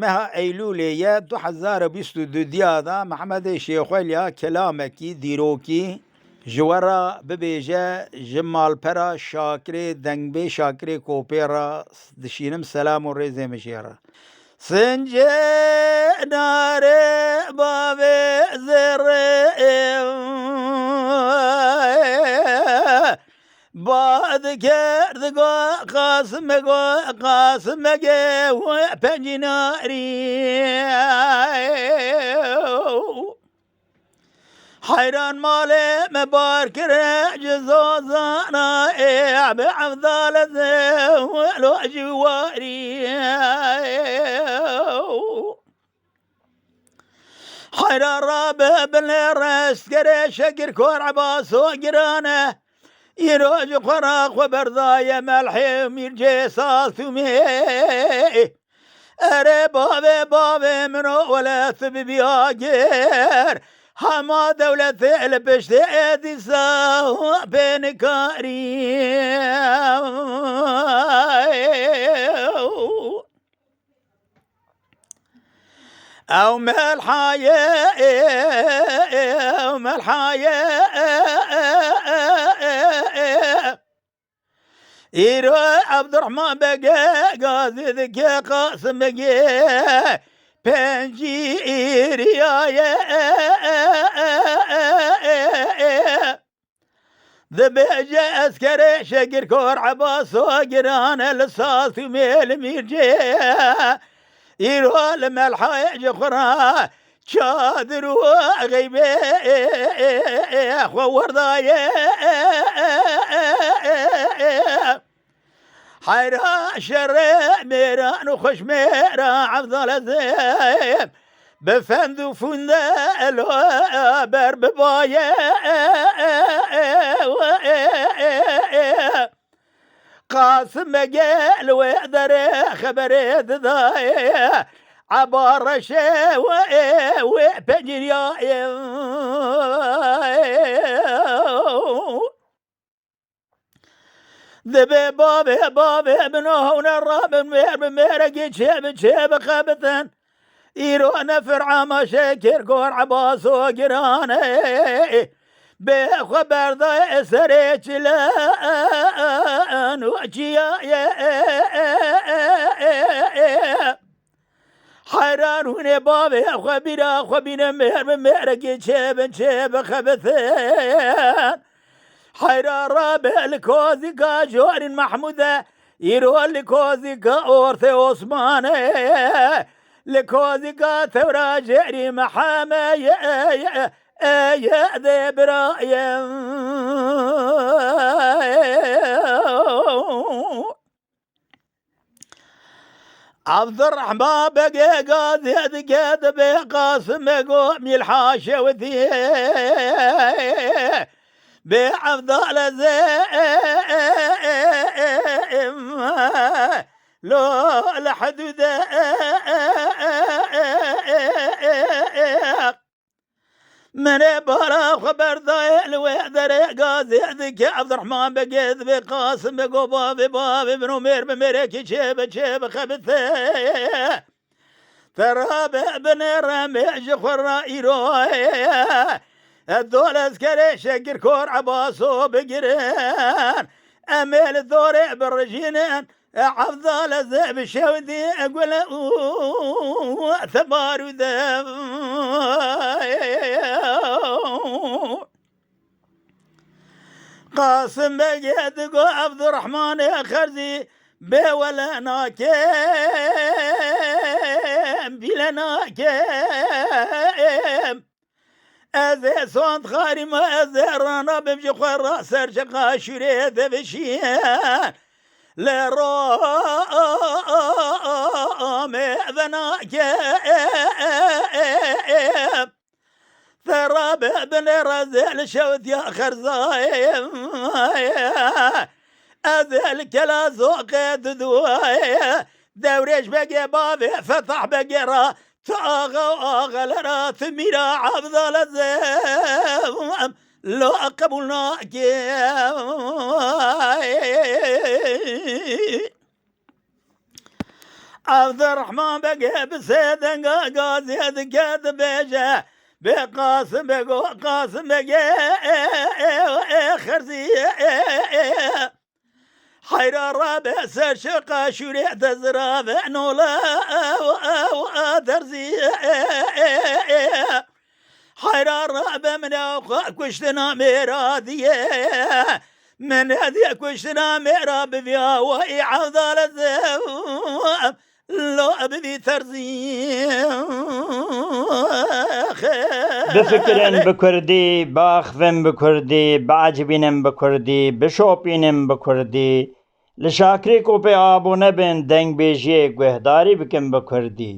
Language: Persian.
مها ايلولية 2022 دا محمد شيخواليا كلامكي ديروكي جوارا ببيجا جمال برا شاكري دنگبي شاكري كوبيرا دشينم سلام ورزي مشيرا سنجي ناري بابي زري بعد کرد قاسم و پنجناری حیران مال مبار کرد جزازانا به عفضال ولو جواری حیران را ببن رست کرد شکر کور عباسو گرانه يروج قراق وبرضايا ملحي وميرجي صاثمي أري بابي منو ولا ثبي آجر هما دولة البشت ايدي ساو بين كاري أو ملحايا إيرو عبد الرحمن بقى قاضي ذكي قاسم بقى بنجي إيريايا ذبيجة أسكري شقر كور عباس وقران الصاص وميل ميرجي إيرو الملحايا جخرا شادر وغيبي ووردايا حيرا شر ميران وخش ميرا عفضل الزيب بفندو فندا لو برب بايا قاسم قال ويقدر خبر ذايا عبارة شيء وبجريا ذبي بابي بنوهون الراب ميرقي شيب خبثن إيرو نفر عما شكر كور عباس وقراني بخبر ذا سريت لان وجيا حيران هنا بابي خبينا ميرقي شيب خبثن حيران رابع الكوزي كاجور محمودة يرو الكوزي كاورثي عثماني الكوزي كاثورا جري محامي يا ذي برايا عبد الرحمن بقى قاضي قاد بقاسم قوم الحاشا وذي بعفضل زيم لو الحدود من برا خبر ذايل ويقدر قاضي ذيك عبد الرحمن بقيت بقاسم بقو بابي بن عمير بميرك شيب خبثه ترى بن رمي جخر إيروه الدولة اسكري شقر كور عباسو بقران اميل الثوري بالرجينان عفضال الذئب الشودي اقول ثبار ذاب قاسم بقيت عبد الرحمن يا خرزي بولا ناكيم بلا ناكيم أذي صوت خاري ما أذي رانا بمشي خورا سرشقا شريت بشيان لرامي ذناك ثراب بن رزل شوت يا خرزايم أذي الكلا زوق دوايا دوريش بقي بابي فتح بقرا تاغا لرا ثميرا عفضل الزام لو قبلناك عبدالرحمن بقى بسيدن قازيد كاد بيجا بقاسم بقى قاسم بقى خرزي حير الرابع سرشقا شريع تزراب نولا ترزي حير الرابع من أوقات كشتنا ميرادية من هذه كشتنا ميراب فيها وإعاذ الزواب لو أبدي ترزي بفكرن بكردي باخفن بكردي بعجبينن بكردي بشوبينن بكردي لشاكري کو پہ آبو نبن دنگ بیجیے گوہداری بکن بکردی